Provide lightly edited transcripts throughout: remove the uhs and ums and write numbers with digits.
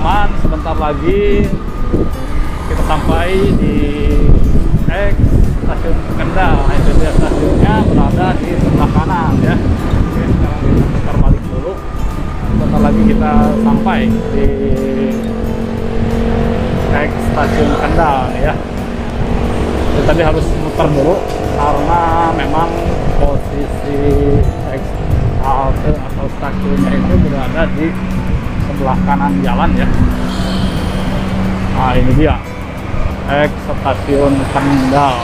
teman-teman, sebentar lagi kita sampai di stasiun Kendal. Itu dia stasiunnya, berada di sebelah kanan ya. Oke, sekarang kita putar balik dulu. Sebentar lagi kita sampai di stasiun Kendal ya. Jadi, tadi harus muter dulu karena memang posisi halte atau stasiunnya itu berada di sebelah kanan jalan ya. Nah, ini dia stasiun Kendal.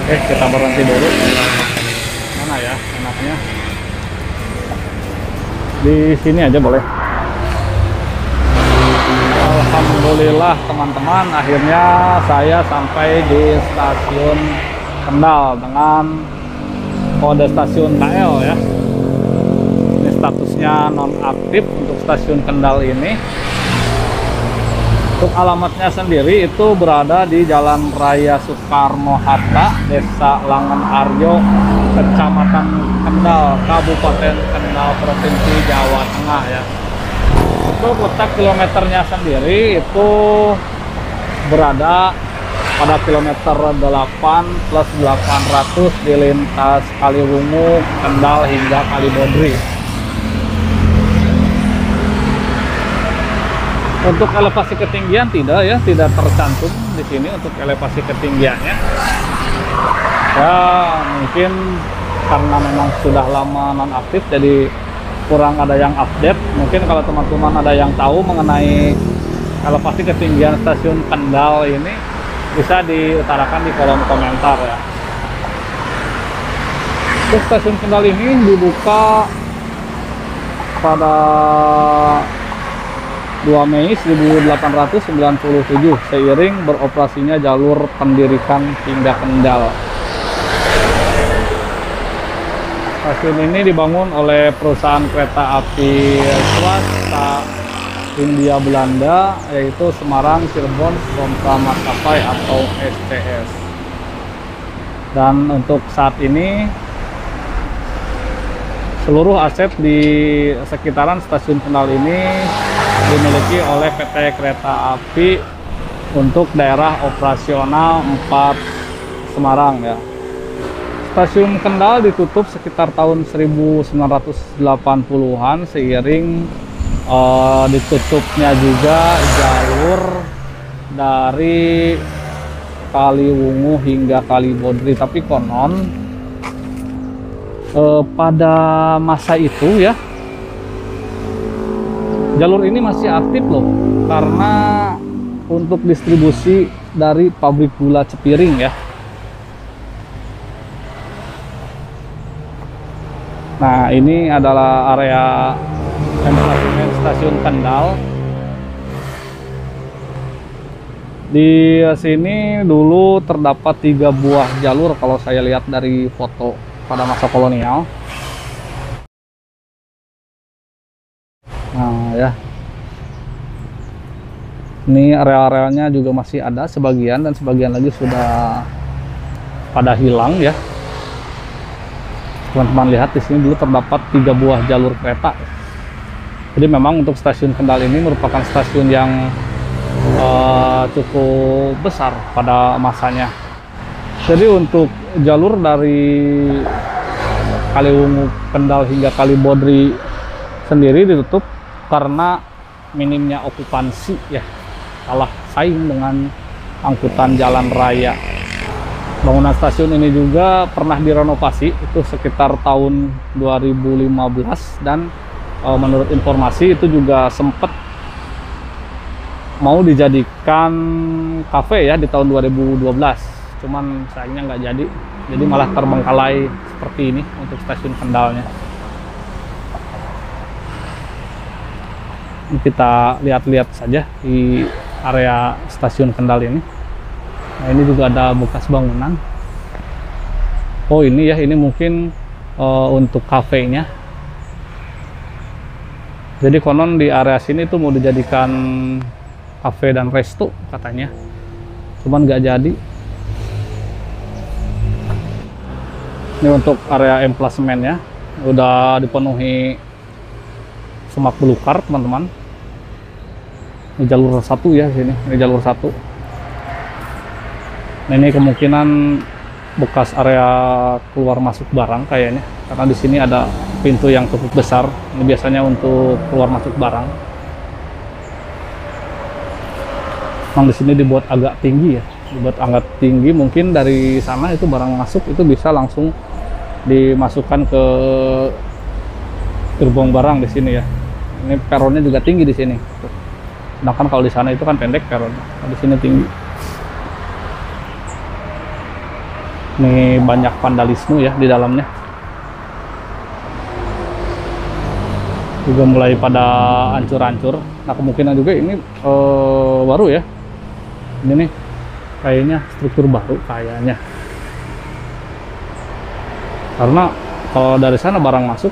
Oke, kita berhenti dulu. Mana ya enaknya? Di sini aja boleh. Alhamdulillah teman-teman, akhirnya saya sampai di stasiun Kendal dengan kode stasiun KL ya. Ini statusnya nonaktif untuk stasiun Kendal ini. Untuk alamatnya sendiri itu berada di Jalan Raya Soekarno-Hatta, Desa Langenarjo, Kecamatan Kendal, Kabupaten Kendal, Provinsi Jawa Tengah ya. Untuk letak kilometernya sendiri itu berada pada kilometer 8 plus 800 di lintas Kaliwungu, Kendal hingga Kalibodri. Untuk elevasi ketinggian tidak ya, tidak tercantum di sini untuk elevasi ketinggiannya. Ya mungkin karena memang sudah lama nonaktif jadi kurang ada yang update. Mungkin kalau teman-teman ada yang tahu mengenai elevasi ketinggian stasiun Kendal ini bisa diutarakan di kolom komentar ya. Untuk stasiun Kendal ini dibuka pada 2 Mei 1897 seiring beroperasinya jalur pendidikan hingga Kendal. Stasiun ini dibangun oleh perusahaan kereta api swasta Hindia Belanda, yaitu Semarang Cirebon Sontra Maskapai atau SCS. Dan untuk saat ini seluruh aset di sekitaran stasiun Kendal ini dimiliki oleh PT Kereta Api untuk daerah operasional 4 Semarang ya. Stasiun Kendal ditutup sekitar tahun 1980-an seiring ditutupnya juga jalur dari Kaliwungu hingga Kalibodri. Tapi konon pada masa itu ya, jalur ini masih aktif loh, karena untuk distribusi dari pabrik gula Cepiring ya. Nah, ini adalah area emplasemen stasiun Kendal. Di sini dulu terdapat 3 buah jalur kalau saya lihat dari foto pada masa kolonial. Nah ya, ini area-areanya juga masih ada sebagian, dan sebagian lagi sudah pada hilang ya. Teman-teman lihat di sini dulu terdapat 3 buah jalur kereta. Jadi memang untuk stasiun Kendal ini merupakan stasiun yang cukup besar pada masanya. Jadi untuk jalur dari Kaliwungu Kendal hingga Kalibodri sendiri ditutup karena minimnya okupansi ya, kalah saing dengan angkutan jalan raya. Bangunan stasiun ini juga pernah direnovasi itu sekitar tahun 2015, dan menurut informasi itu juga sempat mau dijadikan kafe ya di tahun 2012, cuman sayangnya nggak jadi malah terbengkalai seperti ini untuk stasiun Kendalnya. Kita lihat-lihat saja di area stasiun Kendal ini. Nah, ini juga ada bekas bangunan. Oh ini ya, ini mungkin untuk kafenya. Jadi konon di area sini tuh mau dijadikan kafe dan resto katanya, cuman nggak jadi. Ini untuk area emplasemennya udah dipenuhi semak belukar teman-teman. Ini jalur satu ya sini, ini jalur satu. Nah ini kemungkinan bekas area keluar masuk barang kayaknya, karena di sini ada pintu yang cukup besar. Ini biasanya untuk keluar masuk barang. Memang di sini dibuat agak tinggi ya, dibuat agak tinggi. Mungkin dari sana itu barang masuk itu bisa langsung dimasukkan ke gerbong barang di sini ya. Ini peronnya juga tinggi di sini. Sedangkan kalau di sana itu kan pendek peronnya, di sini tinggi. Ini banyak vandalisme ya di dalamnya. Juga mulai pada hancur-hancur. Nah kemungkinan juga ini baru ya. Ini nih kayaknya struktur baru kayaknya. Karena kalau dari sana barang masuk,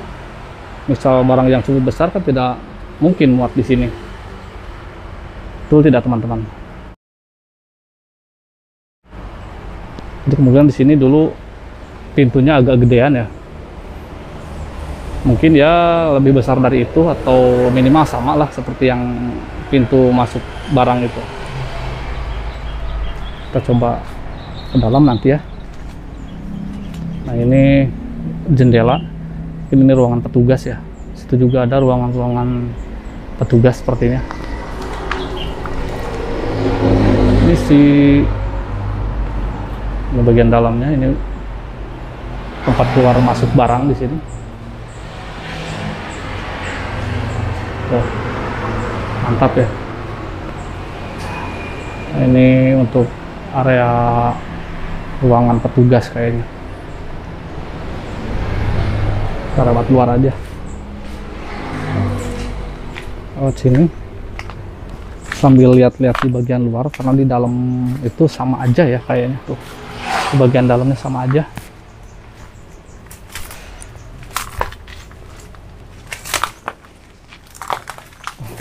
misal barang yang cukup besar kan tidak mungkin muat di sini. Betul tidak teman-teman? Jadi kemudian di sini dulu pintunya agak gedean ya. Mungkin ya lebih besar dari itu atau minimal sama lah seperti yang pintu masuk barang itu. Kita coba ke dalam nanti ya. Nah ini jendela. Ini ruangan petugas ya. Situ juga ada ruangan-ruangan petugas sepertinya. Ini ini bagian dalamnya, ini tempat keluar masuk barang di sini. Oh, mantap ya. Nah, ini untuk area ruangan petugas kayaknya. Kita lewat luar aja. Lewat sini. Sambil lihat-lihat di bagian luar, karena di dalam itu sama aja ya kayaknya tuh. Di bagian dalamnya sama aja.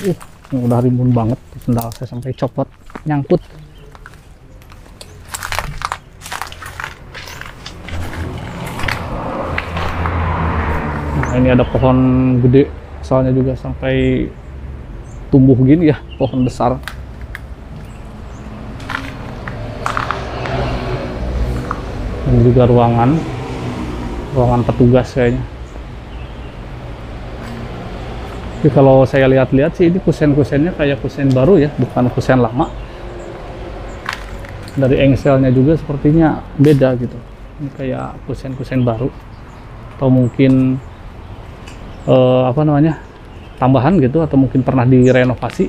Ini udah rimbun banget, sendal saya sampai copot, nyangkut. Nah, ini ada pohon gede, soalnya juga sampai tumbuh gini ya, pohon besar. Ini juga ruangan petugas kayaknya. Tapi kalau saya lihat-lihat sih ini kusen-kusennya kayak kusen baru ya, bukan kusen lama. Dari engselnya juga sepertinya beda gitu. Ini kayak kusen-kusen baru. Atau mungkin apa namanya, tambahan gitu, atau mungkin pernah direnovasi.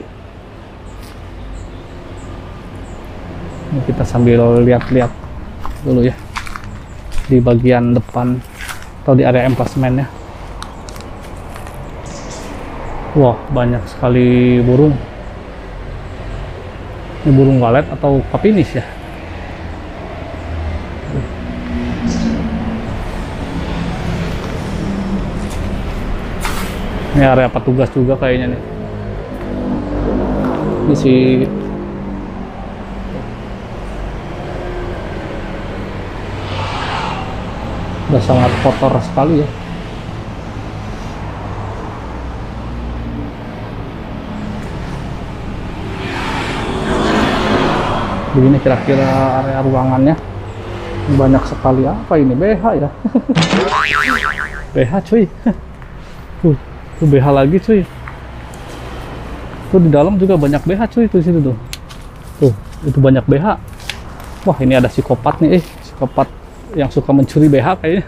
Ini kita sambil lihat-lihat dulu ya di bagian depan atau di area emplasmennya. Wah, banyak sekali burung. Ini burung walet atau kapinis ya. Ini area petugas juga kayaknya nih. Ini sih udah sangat kotor sekali ya. Begini kira-kira area ruangannya. Banyak sekali. Apa ini, BH ya? BH cuy. Tuh BH lagi cuy. Tuh di dalam juga banyak BH cuy, tuh situ tuh. Tuh, itu banyak BH. Wah, ini ada psikopat nih, psikopat yang suka mencuri BH kayaknya.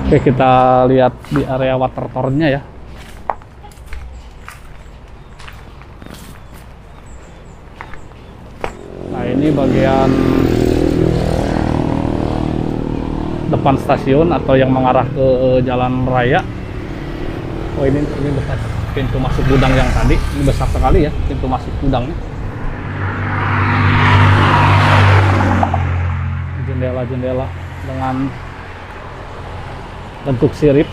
Oke, kita lihat di area water tower-nya ya. Nah, ini bagian depan stasiun atau yang mengarah ke jalan raya. Oh, ini besar pintu masuk gudang yang tadi. Ini besar sekali ya pintu masuk gudangnya. Jendela-jendela dengan bentuk sirip.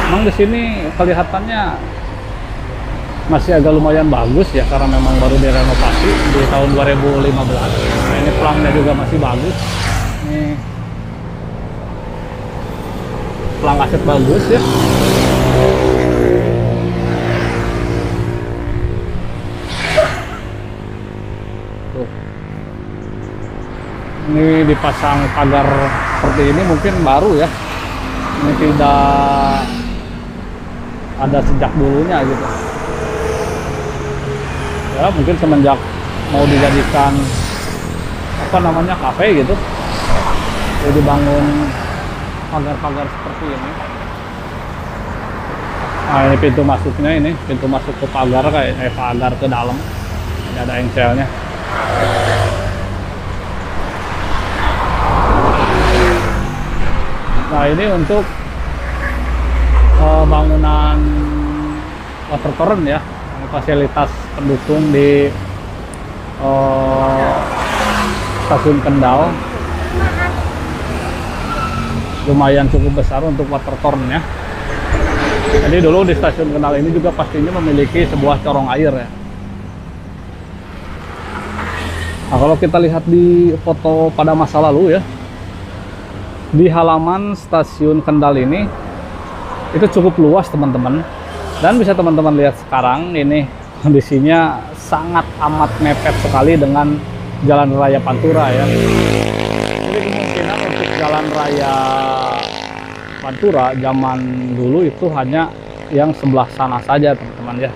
Memang di sini kelihatannya masih agak lumayan bagus ya, karena memang baru direnovasi di tahun 2015. Nah, ini pelangnya juga masih bagus. Ini pelang kaset bagus ya. Tuh. Ini dipasang pagar seperti ini mungkin baru ya. Ini tidak ada sejak dulunya gitu. Ya mungkin semenjak mau dijadikan apa namanya kafe gitu, jadi dibangun pagar-pagar seperti ini. Nah ini pintu masuknya, ini pintu masuk ke pagar kayak pagar ke dalam. Ini ada engselnya. Nah ini untuk bangunan water torrent ya, fasilitas pendukung di stasiun Kendal. Lumayan cukup besar untuk water torrent ya. Jadi dulu di stasiun Kendal ini juga pastinya memiliki sebuah corong air ya. Nah kalau kita lihat di foto pada masa lalu ya, di halaman stasiun Kendal ini itu cukup luas teman-teman, dan bisa teman-teman lihat sekarang ini kondisinya sangat amat mepet sekali dengan Jalan Raya Pantura ya. Jadi kemungkinan untuk Jalan Raya Pantura zaman dulu itu hanya yang sebelah sana saja teman-teman ya.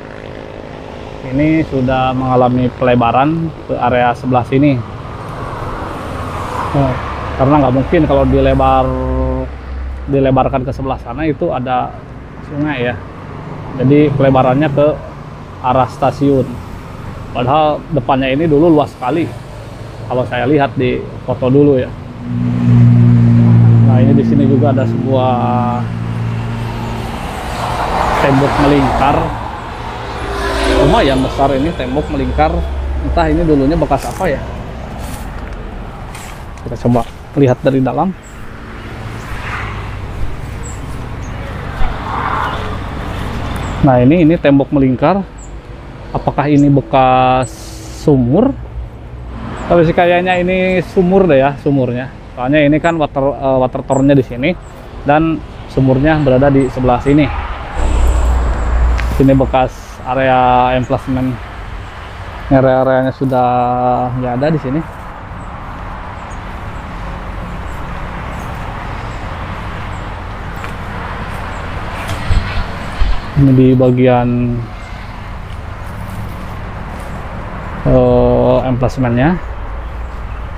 Ini sudah mengalami pelebaran ke area sebelah sini. Karena nggak mungkin kalau dilebarkan ke sebelah sana itu ada sungai ya. Jadi pelebarannya ke arah stasiun. Padahal depannya ini dulu luas sekali. Kalau saya lihat di foto dulu ya. Nah ini di sini juga ada sebuah tembok melingkar. Lumayan besar ini tembok melingkar. Entah ini dulunya bekas apa ya. Kita coba lihat dari dalam. Nah ini tembok melingkar. Apakah ini bekas sumur? Tapi sih kayaknya ini sumur deh ya, sumurnya. Soalnya ini kan water torrentnya di sini dan sumurnya berada di sebelah sini. Ini bekas area emplacement. Area-areanya sudah nggak ada di sini. Ini di bagian emplasementnya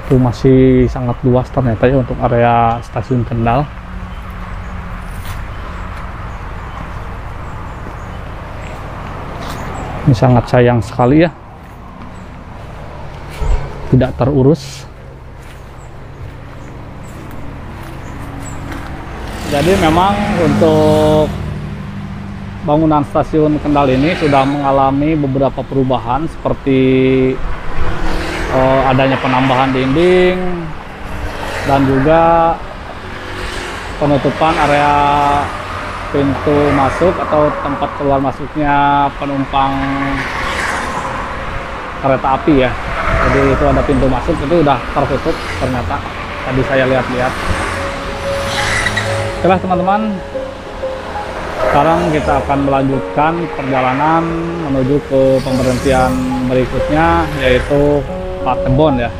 itu masih sangat luas ternyata ya untuk area stasiun Kendal. Ini sangat sayang sekali ya, tidak terurus. Jadi memang untuk bangunan stasiun Kendal ini sudah mengalami beberapa perubahan seperti adanya penambahan dinding dan juga penutupan area pintu masuk atau tempat keluar masuknya penumpang kereta api ya. Jadi itu ada pintu masuk itu udah tertutup ternyata, tadi saya lihat-lihat. Oke lah teman-teman, sekarang kita akan melanjutkan perjalanan menuju ke pemberhentian berikutnya, yaitu Pak Tebon ya.